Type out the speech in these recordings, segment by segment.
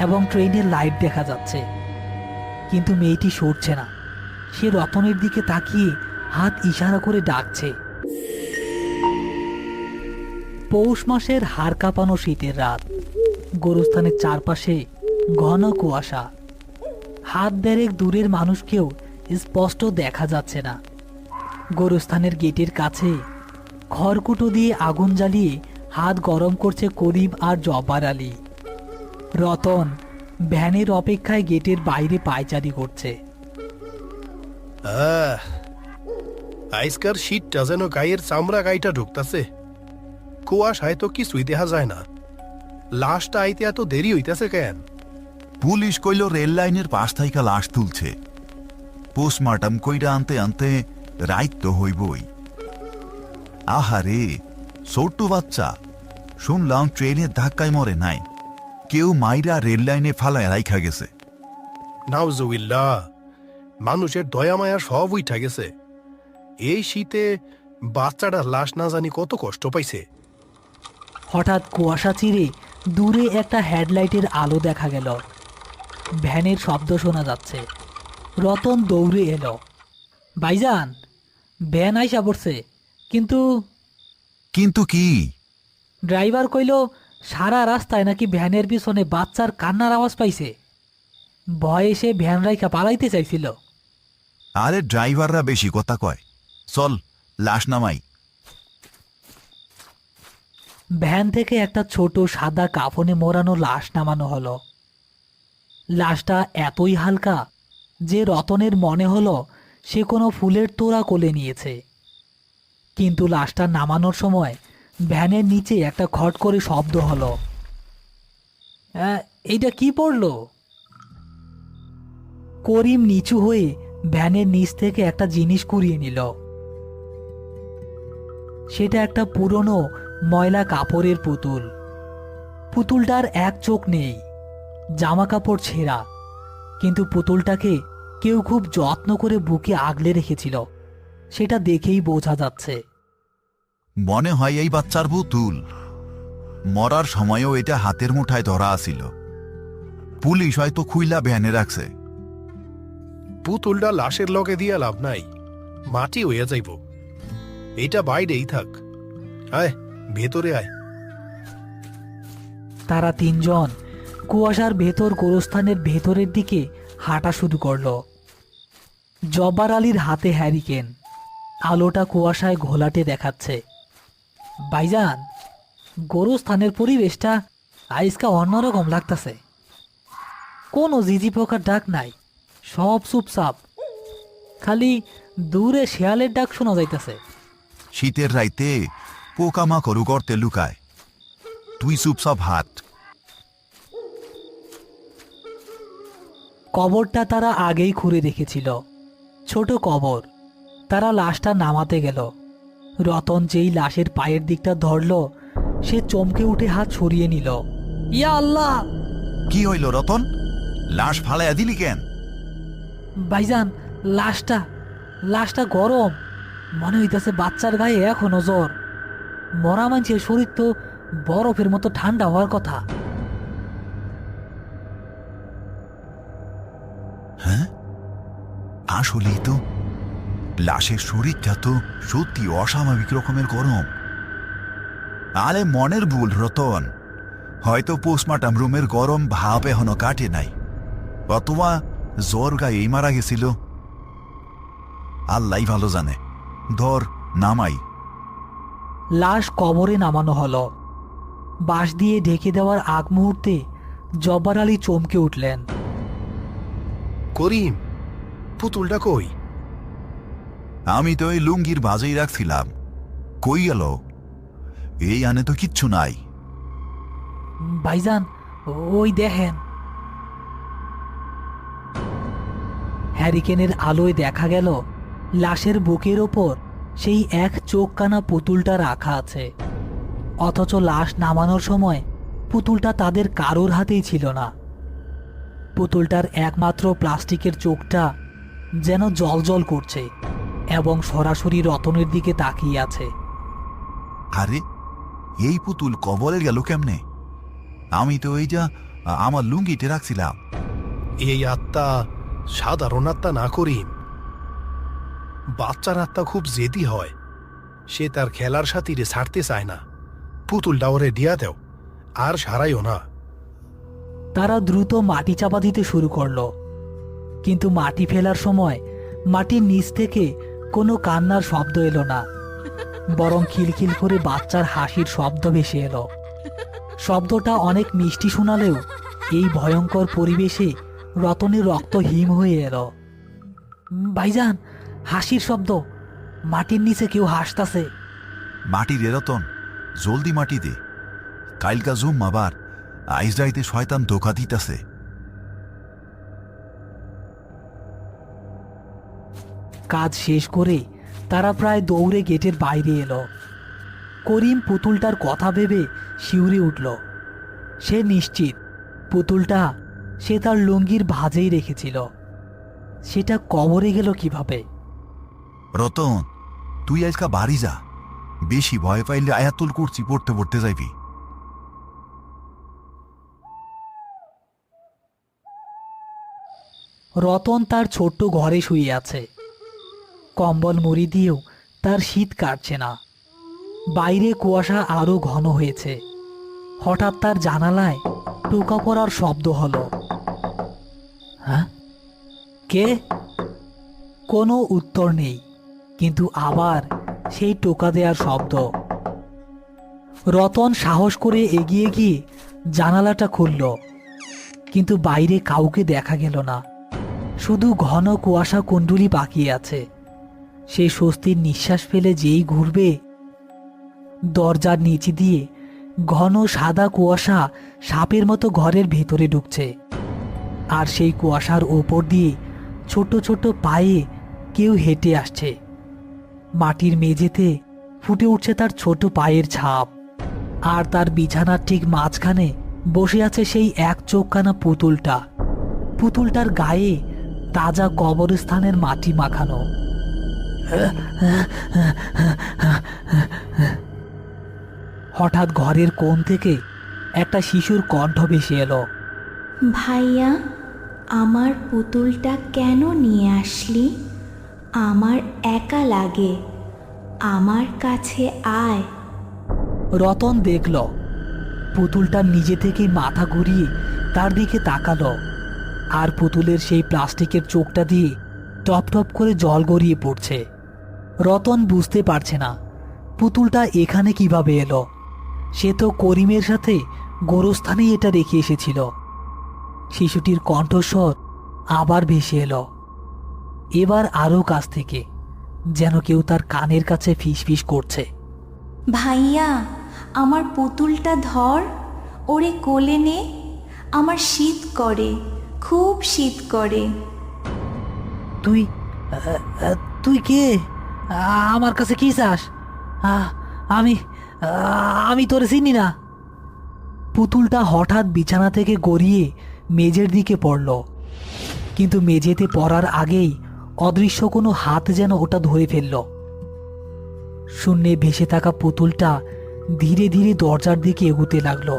এবং ট্রেনের লাইট দেখা যাচ্ছে, কিন্তু মেয়েটি সরছে না। সে রতনের দিকে তাকিয়ে হাত ইশারা করে ডাকছে। পৌষ মাসের হাড় কাঁপানো শীতের রাত। গোরস্থানের চারপাশে ঘন কুয়াশা। হাত দেড়েক দূরের মানুষকেও স্পষ্ট দেখা যাচ্ছে না। গোরস্থানের গেটের কাছে খড়কুটো দিয়ে আগুন জ্বালিয়ে হাত গরম করছে করিম আর জব্বার আলী। রতন ভ্যানের অপেক্ষায় গেটের বাইরে পায়চারি করছে। আইসকার শীতটা যেন গায়ের চামড়া গাইটা ঢুকতাছে। কুয়াশায় তো কিছুই দেখা যায় না। লাশটা আইতে এত দেরি হইতাছে কেন? পুলিশ কইল রেল লাইনের পাশ থাইকা লাশ তুলছে। পোস্টমার্টম কইরা আনতে আনতে রাইত তো হইবই। আহারে, ছোট্ট বাচ্চা, শুনলাম ট্রেনের ধাক্কায় মরে নাই, কেউ মাইরা রেল লাইনে ফালায় রাইখা গেছে। নাউজুবিল্লাহ, মানুষের দয়া মায়া সব উইঠা গেছে। এই শীতে বাচ্চাটার লাশ না জানি কত কষ্ট পাইছে। হঠাৎ কুয়াশা চিরে দূরে একটা হেডলাইটের আলো দেখা গেল। ভ্যানের শব্দ শোনা যাচ্ছে। রতন দৌড়ে এলো। ভাইজান, ভ্যান আইসা পড়ছে, কিন্তু কিন্তু কি? ড্রাইভার কইল সারা রাস্তায় নাকি ভ্যানের পিছনে বাচ্চার কান্নার আওয়াজ পাইছে। ভয়ে সে ভ্যান রাইখা পালাইতে চাইছিল। আরে ড্রাইভাররা বেশি কথা কয়, চল লাশ নামাই। ভ্যান থেকে একটা ছোট সাদা কাফনে মোড়ানো লাশ নামানো হলো। লাশটা এতই হালকা যে রতনের মনে হলো সে কোনো ফুলের তোড়া কোলে নিয়েছে। কিন্তু লাশটা নামানোর সময় ভ্যানের নিচে একটা খট করে শব্দ হলো। এইটা কি পড়লো? করিম নিচু হয়ে ভ্যানের নিচ থেকে একটা জিনিস কুড়িয়ে নিল। সেটা একটা পুরনো ময়লা কাপড়ের পুতুল। পুতুলটার এক চোখ নেই, জামা কাপড় ছেঁড়া, কিন্তু পুতুলটাকে কেউ খুব যত্ন করে বুকে আগলে রেখেছিল, সেটা দেখেই বোঝা যাচ্ছে। মনে হয় এই বাচ্চার পুতুল। মরার সময়ও এটা হাতের মুঠায় ধরা আছিল। পুলিশ হয়তো খুইলা ভ্যানে রাখছে। পুতুলটা লাশের লগে দিয়া লাভ নাই, মাটি হইয়া যাইব। এটা বাইরেই থাক। আয়, ভেতরে আয়। তারা তিনজন কুয়াশার ভেতর গোরস্থানের ভেতরের দিকে হাঁটা শুরু করলো। জব্বার আলীর হাতে হ্যারিকেন, আলোটা কুয়াশায় ঘোলাটে দেখাচ্ছে। ভাইজান, গোরস্থানের পরিবেশটা আইসকা অন্যরকম লাগতাছে। কোনো জিজি পোকার ডাক নাই, সব চুপচাপ। খালি দূরে শেয়ালের ডাক শোনা যাইতাছে। শীতের রাইতে পোকামাকড় গর্তে লুকায়, তুই চুপচাপ হাট। কবরটা তারা আগেই খুঁড়ে রেখেছিল, ছোট কবর। তারা লাশটা নামাতে গেল। রতন যেই লাশের পায়ের দিকটা ধরল, সে চমকে উঠে হাত সরিয়ে নিল। ইয়া আল্লাহ! কি হইল রতন? লাশ ফালাইয়া দিলি কেন? ভাইজান, লাশটা গরম। মনে হইতেছে বাচ্চার গায়ে এখনো জ্বর। মরা মানুষের শরীর তো বরফের মতো ঠান্ডা হওয়ার কথা। হ্যাঁ, আসলেই তো লাশের শরীরটা তো সত্যি অস্বাভাবিক রকমের গরম। আরে মনের ভুল রতন, হয়তো পোস্টমার্টম রুমের গরম ভাব এখনো কাটে নাই, অথবা জ্বর গায়েই মারা গেছিল। আল্লাহ ভালো জানে। ধর, নামাই। লাশ কবরে নামানো হলো। বাঁশ দিয়ে ঢেকে দেওয়ার আগ মুহূর্তে জব্বার আলী চমকে উঠলেন। করিম, পুতুলটা কই? আমি তো এই লুঙ্গির বাজেই রাখছিলাম, কই গেল? এই আনে তো কিচ্ছু নাই। ভাইজান, ওই দেখেন। হ্যারিকেনের আলোয় দেখা গেল লাশের বুকের ওপর সেই এক চোখ কানা পুতুলটা রাখা আছে। অথচ লাশ নামানোর সময় পুতুলটা তাদের কারোর হাতেই ছিল না। পুতুলটার একমাত্র প্লাস্টিকের চোখটা যেন জ্বলজ্বল করছে এবং সরাসরি রতনের দিকে তাকিয়ে আছে। আরে, এই পুতুল কবরে গেল কেমনে? আমি তো এই যা আমার লুঙ্গিতে রাখছিলাম। এই আত্মা সাধারণ আত্মা না করিম। বাচ্চার আত্মা খুব জেদি হয়, সে তার খেলার সাথীরে ছাড়তে চায় না। পুতুলটা ওরে দিয়া দেও, আর সারাইও না। তারা দ্রুত মাটি চাপা দিতে শুরু করলো, কিন্তু মাটি ফেলার সময় মাটির নিচ থেকে কোনো কান্নার শব্দ এলো না, বরং খিলখিল করে বাচ্চার হাসির শব্দ ভেসে এলো। শব্দটা অনেক মিষ্টি শোনালেও এই ভয়ঙ্কর পরিবেশে রতনের রক্ত হিম হয়ে এলো। ভাইজান, হাসির শব্দ, মাটির নিচে কেউ হাসতাছে। মাটি রে রতন, জলদি মাটি দে, কাইলকা জুম আবার আইজ রাইতে শয়তান ধোকা দিতাছে। কাজ শেষ করে তারা প্রায় দৌড়ে গেটের বাইরে এলো। করিম পুতুলটার কথা ভেবে শিউরে উঠল। সে নিশ্চিত পুতুলটা সে তার লুঙ্গির ভাঁজেই রেখেছিল। সেটা কবরে গেল কিভাবে? রতন, তুই আজকা বাড়ি যা, বেশি ভয় পাইলে আয়াতুল কুরসি পড়তে পড়তে যাইবি। রতন তার ছোট্ট ঘরে শুয়ে আছে। কম্বল মুড়ি দিয়েও তার শীত কাটছে না। বাইরে কুয়াশা আরো ঘন হয়েছে। হঠাৎ তার জানালায় টোকা পড়ার শব্দ হলো। হ্যাঁ, কে? কোনো উত্তর নেই, কিন্তু আবার সেই টোকা দেওয়ার শব্দ। রতন সাহস করে এগিয়ে গিয়ে জানালাটা খুলল, কিন্তু বাইরে কাউকে দেখা গেল না। শুধু ঘন কুয়াশা কুণ্ডুলি পাকিয়ে আছে। সে স্বস্তির নিঃশ্বাস ফেলে যেই ঘুরবে, দরজার নিচে দিয়ে ঘন সাদা কুয়াশা সাপের মতো ঘরের ভেতরে ঢুকছে। আর সেই কুয়াশার ওপর দিয়ে ছোট ছোট পায়ে কেউ হেঁটে আসছে। মাটির মেঝেতে ফুটে উঠছে তার ছোট পায়ের ছাপ। আর তার বিছানার ঠিক মাঝখানে বসে আছে সেই এক চোখখানা পুতুলটা। পুতুলটার গায়ে তাজা কবরস্থানের মাটি মাখানো। হঠাৎ ঘরের কোণ থেকে একটা শিশুর কণ্ঠ ভেসে এলো। ভাইয়া, আমার পুতুলটা কেন নিয়ে আসলি? আমার একা লাগে, আমার কাছে আয়। রতন দেখল পুতুলটা নিজে থেকে মাথা ঘুরিয়ে তার দিকে তাকালো, আর পুতুলের সেই প্লাস্টিকের চোখটা দিয়ে টপ টপ করে জল গড়িয়ে পড়ছে। রতন বুঝতে পারছে না পুতুলটা এখানে কিভাবে এলো। সে তো করিমের সাথে গোরস্থানেই এটা রেখে এসেছিল। শিশুটির কণ্ঠস্বর আবার ভেসে এলো, এবার আরো কাছ থেকে, যেন কেউ তার কানের কাছে ফিসফিস করছে। ভাইয়া, আমার পুতুলটা ধর, ওরে কোলে নে, আমার শীত করে, খুব শীত করে। তুই তুই কে? আমার কাছে কি চাস? আমি আমি তোরে চিনি না। পুতুলটা হঠাৎ বিছানা থেকে গড়িয়ে মেঝের দিকে পড়ল, কিন্তু মেঝেতে পড়ার আগেই অদৃশ্য কোনো হাত যেন ওটা ধরে ফেলল। শূন্যে ভেসে থাকা পুতুলটা ধীরে ধীরে দরজার দিকে এগুতে লাগলো।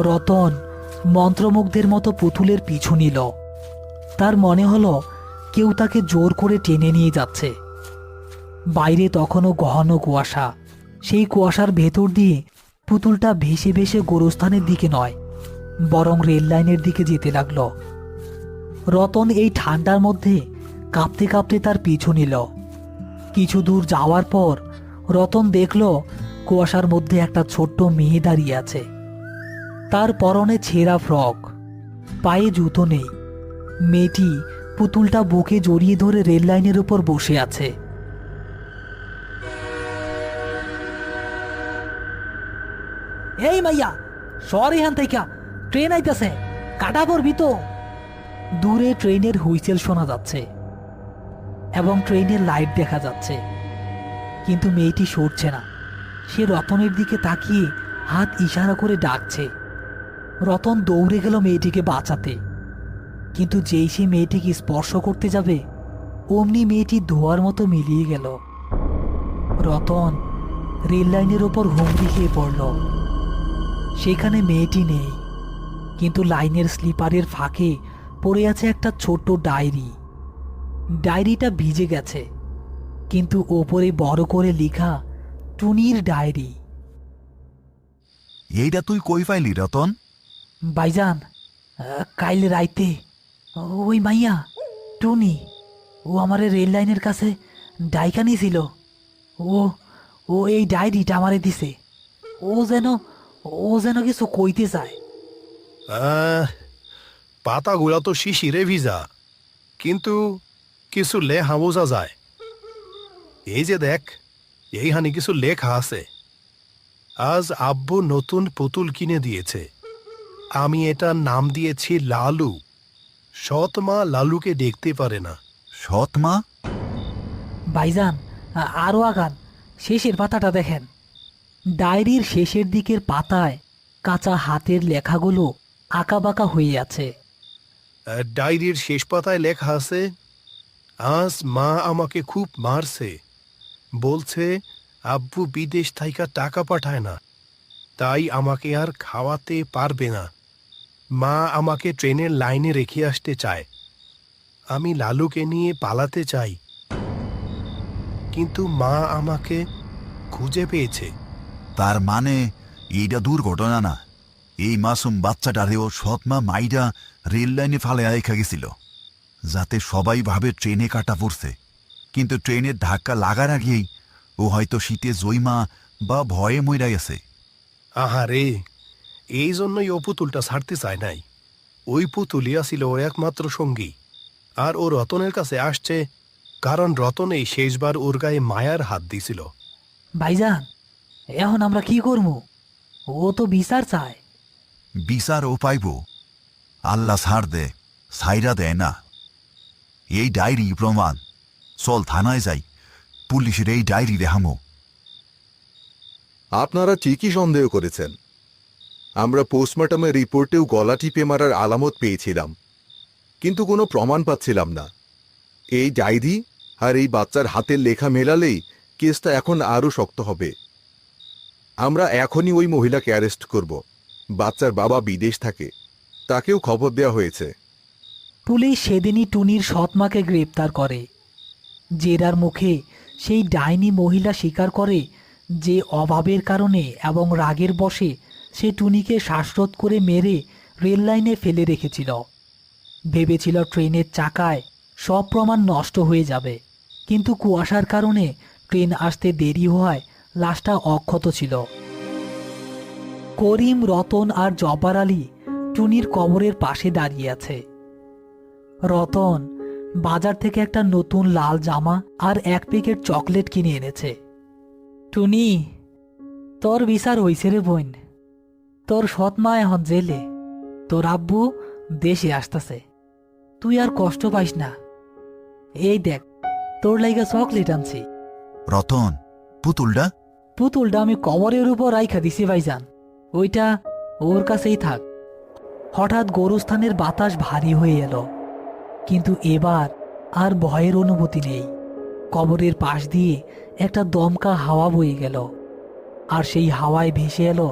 রতন মন্ত্রমুগ্ধের মতো পুতুলের পিছু নিল। তার মনে হলো কেউ তাকে জোর করে টেনে নিয়ে যাচ্ছে। বাইরে তখনও ঘন কুয়াশা। সেই কুয়াশার ভেতর দিয়ে পুতুলটা ভেসে ভেসে গোরস্থানের দিকে নয়, বরং রেল লাইনের দিকে যেতে লাগলো। রতন এই ঠান্ডার মধ্যে কাঁপতে কাঁপতে তার পিছু নিল। কিছু দূর যাওয়ার পর রতন দেখল কুয়াশার মধ্যে একটা ছোট্ট মেয়ে দাঁড়িয়ে আছে। তার পরনে ছেঁড়া ফ্রক, পায়ে জুতো নেই। মেয়েটি পুতুলটা বুকে জড়িয়ে ধরে রেল লাইনের উপর বসে আছে। এই মাইয়া, সর এখান থেকে, ট্রেন আইতেছে, কাটা পড়বি তো। দূরে ট্রেনের হুইসেল শোনা যাচ্ছে এবং ট্রেনের লাইট দেখা যাচ্ছে, কিন্তু মেয়েটি সরছে না। সে রতনের দিকে তাকিয়ে হাত ইশারা করে ডাকছে। রতন দৌড়ে গেল মেয়েটিকে বাঁচাতে, কিন্তু যেই সে মেয়েটিকে স্পর্শ করতে যাবে, অমনি মেয়েটি ধোয়ার মতো মিলিয়ে গেল। রতন রেল লাইনের ওপর হুমড়ি খেয়ে পড়ল। সেখানে মেয়েটি নেই, কিন্তু লাইনের স্লিপারের ফাঁকে পড়ে আছে একটা ছোট্ট ডায়েরি। ডায়েরিটা ভিজে গেছে, কিন্তু ওপরে বড় করে লেখা টুনির ডায়েরি। এইটা তুই কই পাইলি রতন? ভাইজান, কাইল রাইতে ওই মাইয়া টুনি, ও আমারে রেল লাইনের কাছে ডাইকা নিয়েছিল। ও ও এই ডায়েরিটা আমারে দিছে। ও যেন ও যেন কিছু কইতে চায়। পাতাগুলা তো শিশিরে ভিজা, কিন্তু কিছু লেখা বোঝা যায়। এই যে দেখ, এইখানে কিছু লেখা আছে। আজ আব্বু নতুন পুতুল কিনে দিয়েছে। আমি এটার নাম দিয়েছি লালু। সৎ মা লালুকে দেখতে পারে না। সৎ মা? ভাইজান, আরও আগান, শেষের পাতাটা দেখেন। ডায়েরির শেষের দিকের পাতায় কাঁচা হাতের লেখাগুলো আঁকাবাঁকা হয়ে আছে। ডায়েরির শেষ পাতায় লেখা আছে, আজ মা আমাকে খুব মারছে। বলছে আব্বু বিদেশ থাইকা টাকা পাঠায় না, তাই আমাকে আর খাওয়াতে পারবে না। মা আমাকে ট্রেনের লাইনে রেখে আসতে চায়। আমি লালুকে নিয়ে পালাতে চাই, কিন্তু মা আমাকে খুঁজে পেয়েছে। তার মানে এইটা দুর্ঘটনা না? এই মাসুম বাচ্চাটারেও সৎ মা মাইরা রেল লাইনে ফালে আইখা গেছিল, যাতে সবাই ভাবে ট্রেনে কাটা পড়ছে। কিন্তু ট্রেনের ধাক্কা লাগার আগেই ও হয়তো শীতে জৈমা বা ভয়ে মইরা গেছে। আহারে, এই জন্যই ও পুতুলটা ছাড়তে চায় নাই। ওই পুতুলই ছিল ওর একমাত্র সঙ্গী। আর ও রতনের কাছে আসছে কারণ রতনেই শেষবার ওর গায়ে মায়ার হাত দিছিল। ভাইজান, এখন আমরা কি করবো? ও তো বিচার চায়। বিচার ও পাইব, আল্লাহ ছাড় দে, ছাইরা দেয় না। এই ডায়েরি প্রমাণ। চল থানায় যাই, পুলিশের এই ডায়েরি দেখামো। আপনারা ঠিকই সন্দেহ করেছেন। আমরা পোস্টমর্টমের রিপোর্টেও গলা টিপে মারার আলামত পেয়েছিলাম, কিন্তু কোনো প্রমাণ পাচ্ছিলাম না। এই ডায়েরি আর এই বাচ্চার হাতের লেখা মেলালেই কেসটা এখন আরও শক্ত হবে। আমরা এখনই ওই মহিলাকে অ্যারেস্ট করব। বাচ্চার বাবা বিদেশ থাকে, তাকেও খবর দেওয়া হয়েছে। পুলিশ সেদিনই টুনির সৎমাকে গ্রেপ্তার করে। জেরার মুখে সেই ডাইনি মহিলা স্বীকার করে যে অভাবের কারণে এবং রাগের বশে সে টুনিকে শ্বাসরোধ করে মেরে রেল লাইনে ফেলে রেখেছিল। ভেবেছিল ট্রেনের চাকায় সব প্রমাণ নষ্ট হয়ে যাবে, কিন্তু কুয়াশার কারণে ট্রেন আসতে দেরি হওয়ায় লাশটা অক্ষত ছিল। করিম, রতন আর জব্বার আলী টুনির কবরের পাশে দাঁড়িয়ে আছে। রতন বাজার থেকে একটা নতুন লাল জামা আর এক প্যাকেট চকলেট কিনে এনেছে। টুনি, তোর বিচার হইছে রে বোন। তোর সৎ মা এখন জেলে, তোর আব্বু দেশে আসতেছে। তুই আর কষ্ট পাইস না। এই দেখ, তোর লাইগা চকলেট আনছি। রতন, পুতুলটা? পুতুলটা আমি কবরের উপর রাইখা দিছি ভাইজান, ওইটা ওর কাছেই থাক। হঠাৎ গোরস্থানের বাতাস ভারী হয়ে এলো, কিন্তু এবার আর ভয়ের অনুভূতি নেই। কবরের পাশ দিয়ে একটা দমকা হাওয়া বয়ে গেল, আর সেই হাওয়ায় ভেসে এলো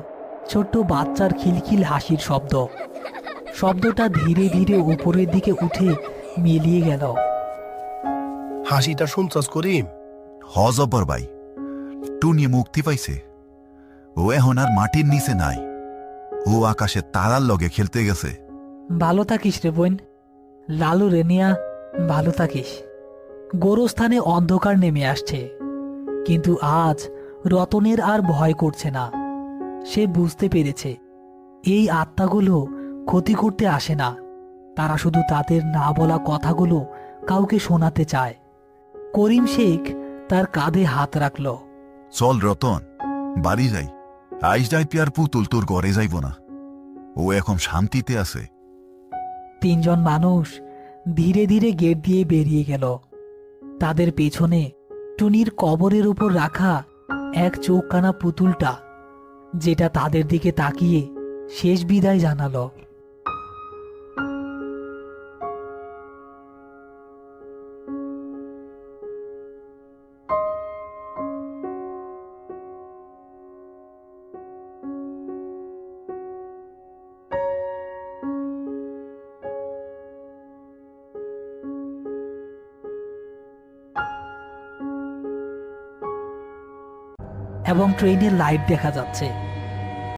ছোট্ট বাচ্চার খিলখিল হাসির শব্দ। শব্দটা ধীরে ধীরে উপরের দিকে উঠে মিলিয়ে গেল। হাসিটা শুনছস করিম? হ জব্বর ভাই, টুনি মুক্তি পাইছে। ও এখন আর মাটির নিচে নাই, ও আকাশে তারার লগে খেলতে গেছে। ভালো থাকিস রে বোন, লালু রেনিয়া, ভালো থাকিস। গোরস্থানে অন্ধকার নেমে আসছে, কিন্তু আজ রতনের আর ভয় করছে না। সে বুঝতে পেরেছে এই আত্মাগুলো ক্ষতি করতে আসে না, তারা শুধু তাদের না বলা কথাগুলো কাউকে শোনাতে চায়। করিম শেখ তার কাঁধে হাত রাখল। চল রতন, বাড়ি যাই। আইস যাইতে আর পুতুল তোর ঘরে যাইব না, ও এখন শান্তিতে আছে। তিনজন মানুষ ধীরে ধীরে গেট দিয়ে বেরিয়ে গেল। তাদের পেছনে টুনির কবরের উপর রাখা এক চোখকানা পুতুলটা, যেটা তাদের দিকে তাকিয়ে শেষ বিদায় জানালো। এবং ট্রেনের লাইট দেখা যাচ্ছে।